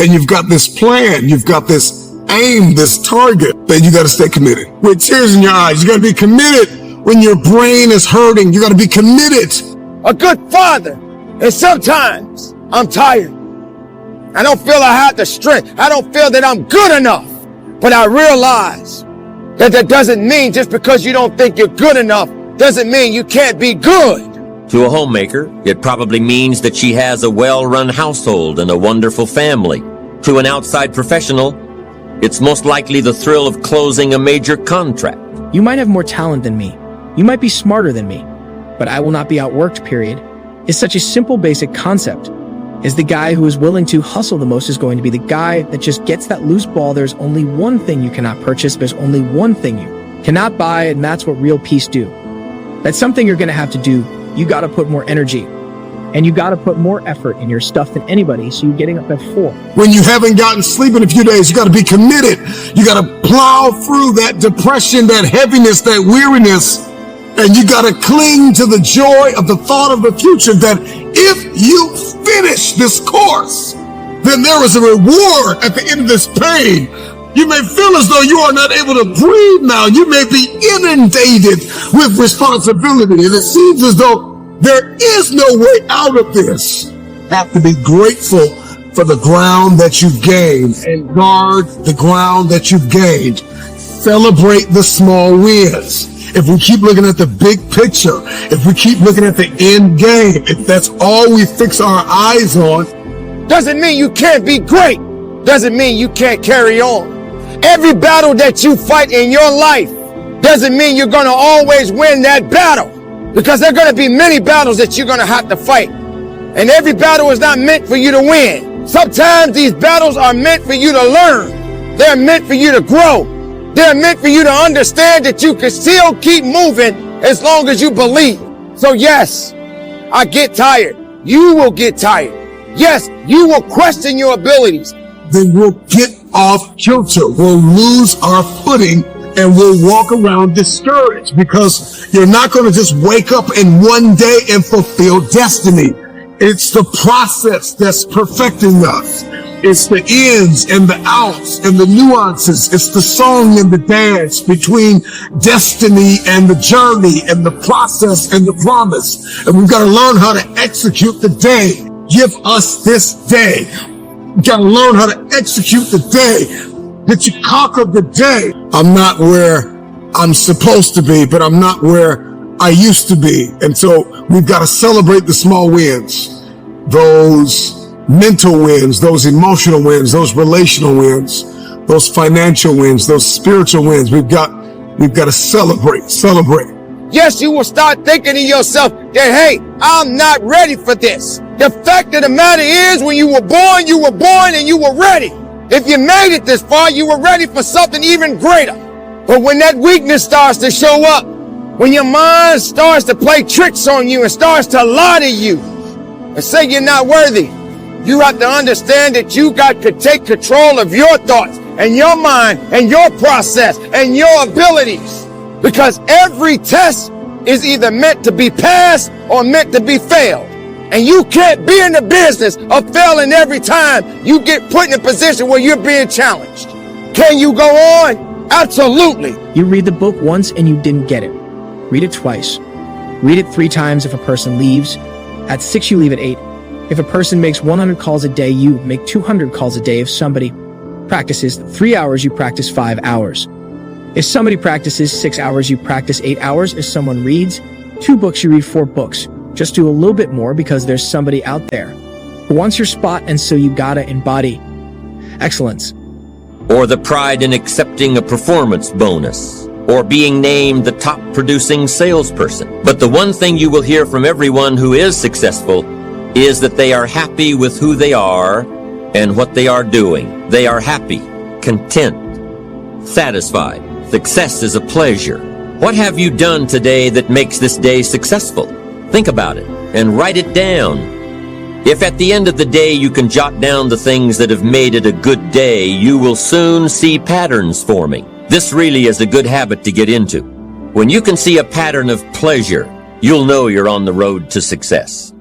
and you've got this plan, you've got this aim, this target, then you got to stay committed. With tears in your eyes, you got to be committed when your brain is hurting. You got to be committed. A good father. And sometimes I'm tired. I don't feel I have the strength. I don't feel that I'm good enough. But I realize that doesn't mean just because you don't think you're good enough doesn't mean you can't be good. To a homemaker, it probably means that she has a well-run household and a wonderful family. To an outside professional, it's most likely the thrill of closing a major contract. You might have more talent than me. You might be smarter than me. But I will not be outworked, period. It's such a simple, basic concept. Is the guy who is willing to hustle the most is going to be the guy that just gets that loose ball. There's only one thing you cannot purchase. There's only one thing you cannot buy, and that's what real peace do. That's something you're going to have to do. You got to put more energy, and you got to put more effort in your stuff than anybody, so you're getting up at 4. When you haven't gotten sleep in a few days, you got to be committed. You got to plow through that depression, that heaviness, that weariness, and you got to cling to the joy of the thought of the future that if you finish this course, then there is a reward at the end of this pain. You may feel as though you are not able to breathe now. You may be inundated with responsibility, and it seems as though there is no way out of this. You have to be grateful for the ground that you've gained and guard the ground that you've gained. Celebrate the small wins. If we keep looking at the big picture, if we keep looking at the end game, if that's all we fix our eyes on, doesn't mean you can't be great. Doesn't mean you can't carry on. Every battle that you fight in your life doesn't mean you're going to always win that battle, because there are going to be many battles that you're going to have to fight. And every battle is not meant for you to win. Sometimes these battles are meant for you to learn. They're meant for you to grow. They're meant for you to understand that you can still keep moving as long as you believe. So yes, I get tired. You will get tired. Yes, you will question your abilities. Then we'll get off kilter. We'll lose our footing and we'll walk around discouraged, because you're not going to just wake up in one day and fulfill destiny. It's the process that's perfecting us. It's the ins and the outs and the nuances. It's the song and the dance between destiny and the journey and the process and the promise. And we've got to learn how to execute the day. Give us this day. We've got to learn how to execute the day, that you conquer the day. I'm not where I'm supposed to be, but I'm not where I used to be. And so we've got to celebrate the small wins, those mental wins, those emotional wins, those relational wins, those financial wins, those spiritual wins. We've got to celebrate. Yes, you will start thinking to yourself that, hey, I'm not ready for this. The fact of the matter is, when you were born and you were ready. If you made it this far, you were ready for something even greater. But when that weakness starts to show up, when your mind starts to play tricks on you and starts to lie to you and say you're not worthy, you have to understand that you got to take control of your thoughts and your mind and your process and your abilities. Because every test is either meant to be passed or meant to be failed. And you can't be in the business of failing every time you get put in a position where you're being challenged. Can you go on? Absolutely. You read the book once and you didn't get it. Read it twice. Read it 3 times if a person leaves. At 6, you leave at 8. If a person makes 100 calls a day, you make 200 calls a day. If somebody practices 3 hours, you practice 5 hours. If somebody practices 6 hours, you practice 8 hours. If someone reads 2 books, you read 4 books. Just do a little bit more, because there's somebody out there who wants your spot, and so you gotta embody excellence. Or the pride in accepting a performance bonus, or being named the top producing salesperson. But the one thing you will hear from everyone who is successful is that they are happy with who they are and what they are doing. They are happy, content, satisfied. Success is a pleasure. What have you done today that makes this day successful? Think about it and write it down. If at the end of the day you can jot down the things that have made it a good day, you will soon see patterns forming. This really is a good habit to get into. When you can see a pattern of pleasure, you'll know you're on the road to success.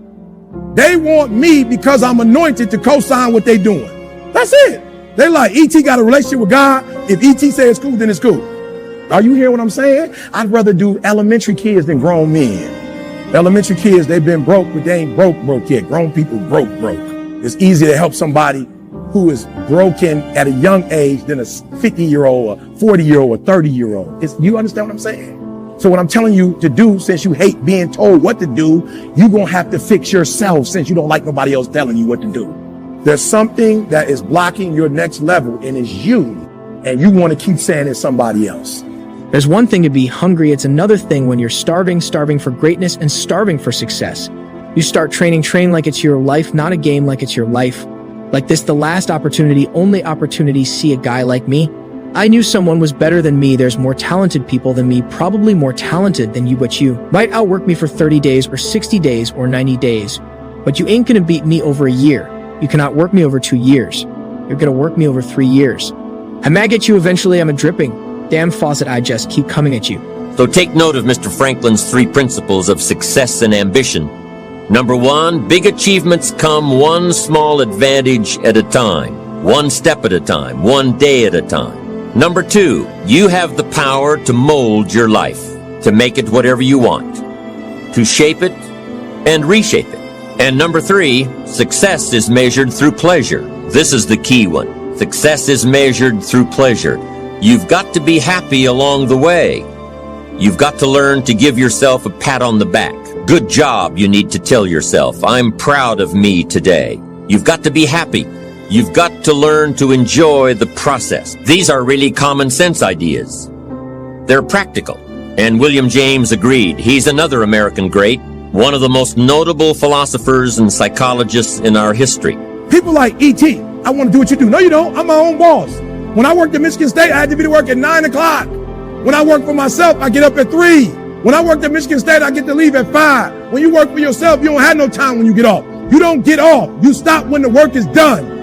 They want me because I'm anointed to co-sign what they're doing. That's it. They like, E.T. got a relationship with God. If E.T. says it's cool, then it's cool. Are you hearing what I'm saying? I'd rather do elementary kids than grown men. Elementary kids, they've been broke, but they ain't broke yet. Grown people broke. It's easier to help somebody who is broken at a young age than a 50-year-old, a 40-year-old, a 30-year-old. You understand what I'm saying? So what I'm telling you to do, since you hate being told what to do, you're going to have to fix yourself since you don't like nobody else telling you what to do. There's something that is blocking your next level, and it's you. And you want to keep saying it's somebody else. There's one thing to be hungry. It's another thing when you're starving for greatness and starving for success. You start training like it's your life, not a game, like it's your life. Like this, the last opportunity, only opportunity, see a guy like me. I knew someone was better than me. There's more talented people than me, probably more talented than you, but you might outwork me for 30 days or 60 days or 90 days. But you ain't gonna beat me over a year. You can outwork me over 2 years. You're gonna work me over 3 years. I mag at you eventually. I'm a dripping damn faucet. I just keep coming at you. So take note of Mr. Franklin's 3 principles of success and ambition. Number 1, big achievements come one small advantage at a time, one step at a time, one day at a time. Number 2, you have the power to mold your life, to make it whatever you want, to shape it and reshape it. And number 3, success is measured through pleasure. This is the key one. Success is measured through pleasure. You've got to be happy along the way. You've got to learn to give yourself a pat on the back. Good job, you need to tell yourself. I'm proud of me today. You've got to be happy. You've got to learn to enjoy the process. These are really common sense ideas. They're practical. And William James agreed. He's another American great, one of the most notable philosophers and psychologists in our history. People like E.T., I want to do what you do. No, you don't. I'm my own boss. When I worked at Michigan State, I had to be to work at 9 o'clock. When I work for myself, I get up at 3. When I worked at Michigan State, I get to leave at 5. When you work for yourself, you don't have no time when you get off. You don't get off. You stop when the work is done.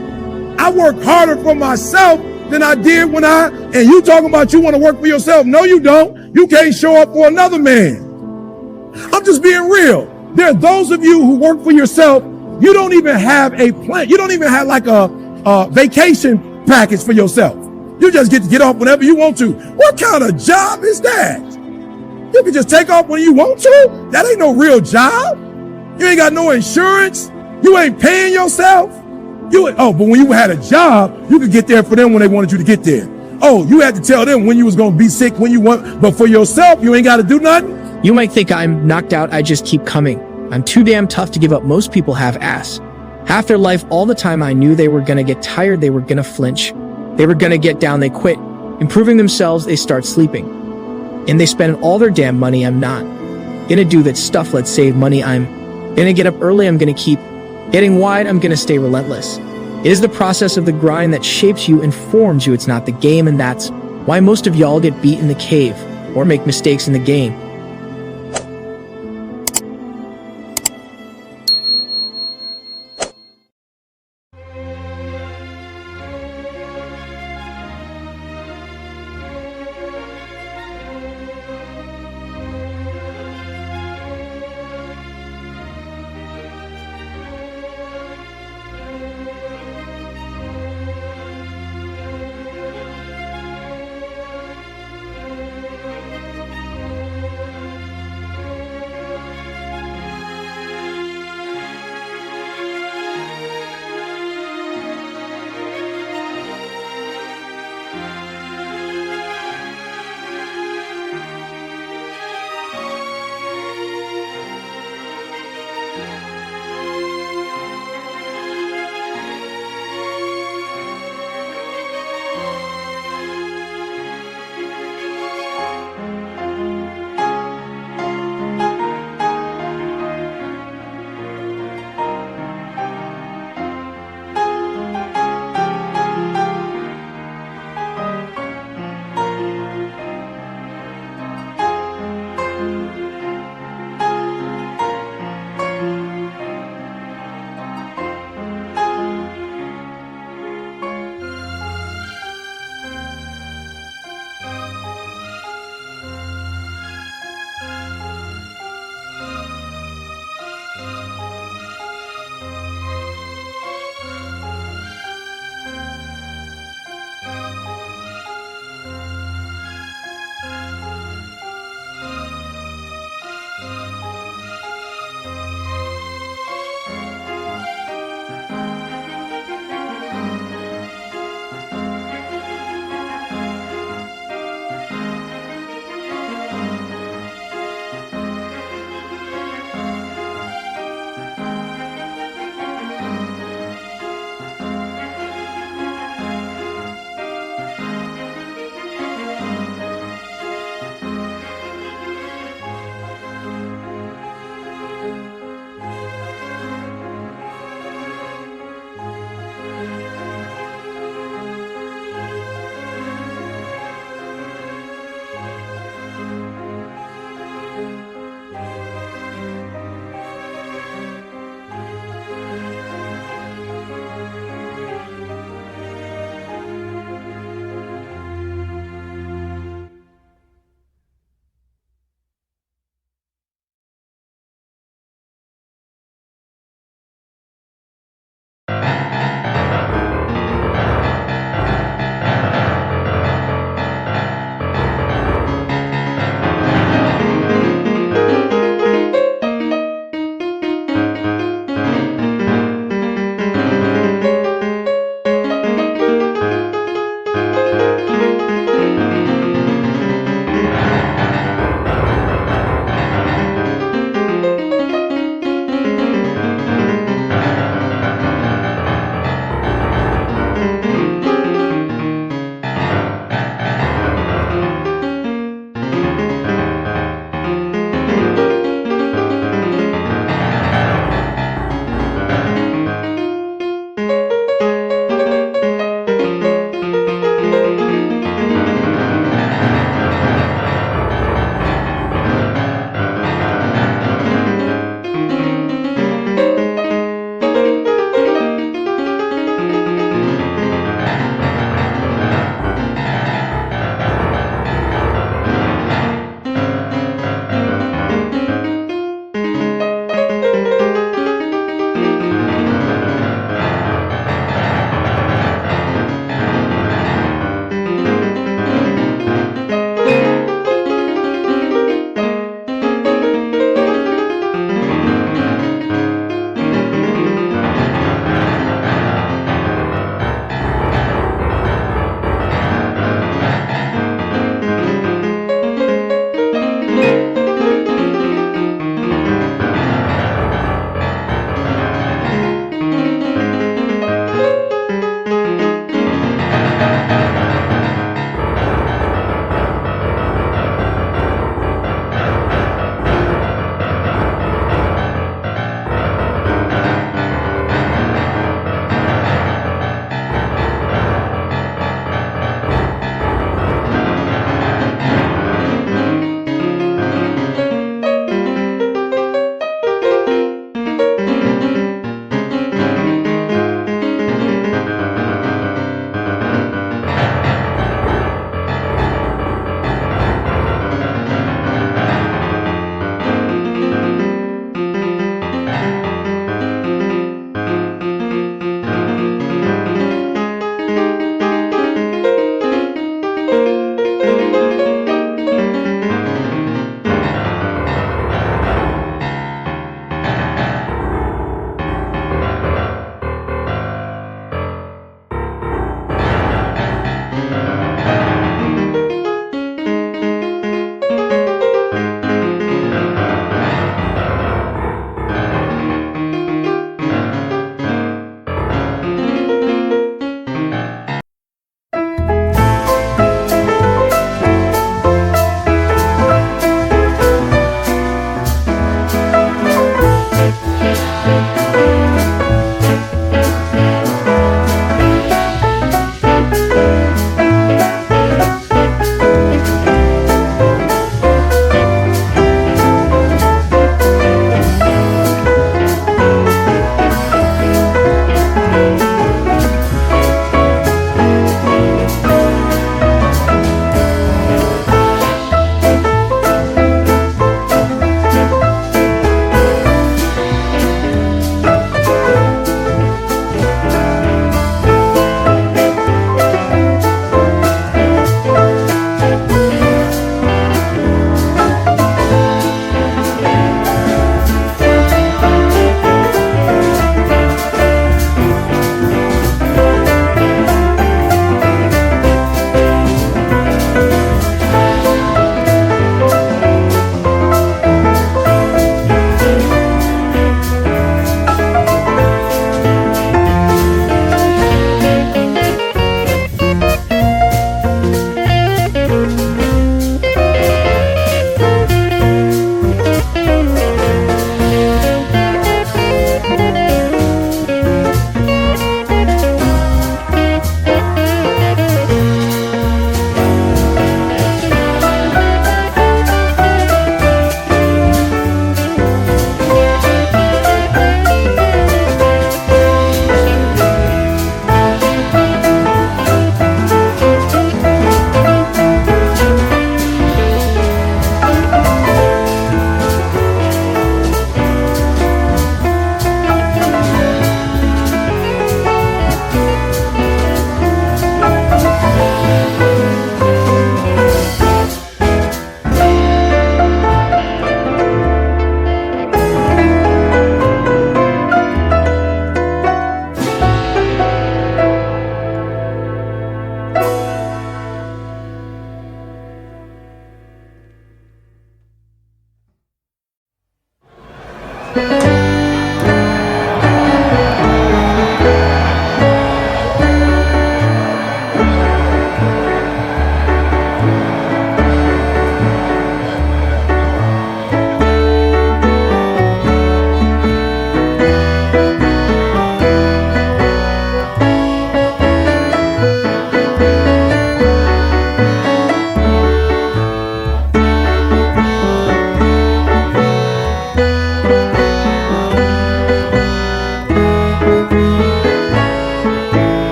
I work harder for myself than I did and you talking about you want to work for yourself. No, you don't. You can't show up for another man. I'm just being real. There are those of you who work for yourself. You don't even have a plan. You don't even have like a vacation package for yourself. You just get to get off whenever you want to. What kind of job is that? You can just take off when you want to? That ain't no real job. You ain't got no insurance. You ain't paying yourself. But when you had a job, you could get there for them when they wanted you to get there. Oh, you had to tell them when you was going to be sick when you want, but for yourself, you ain't got to do nothing. You might think I'm knocked out. I just keep coming. I'm too damn tough to give up. Most people have ass. Half their life, all the time, I knew they were going to get tired. They were going to flinch. They were going to get down. They quit. Improving themselves, they start sleeping. And they spend all their damn money. I'm not going to do that stuff. Let's save money. I'm going to get up early. I'm going to keep getting wide. I'm going to stay relentless. It is the process of the grind that shapes you and forms you. It's not the game, and that's why most of y'all get beat in the cave or make mistakes in the game.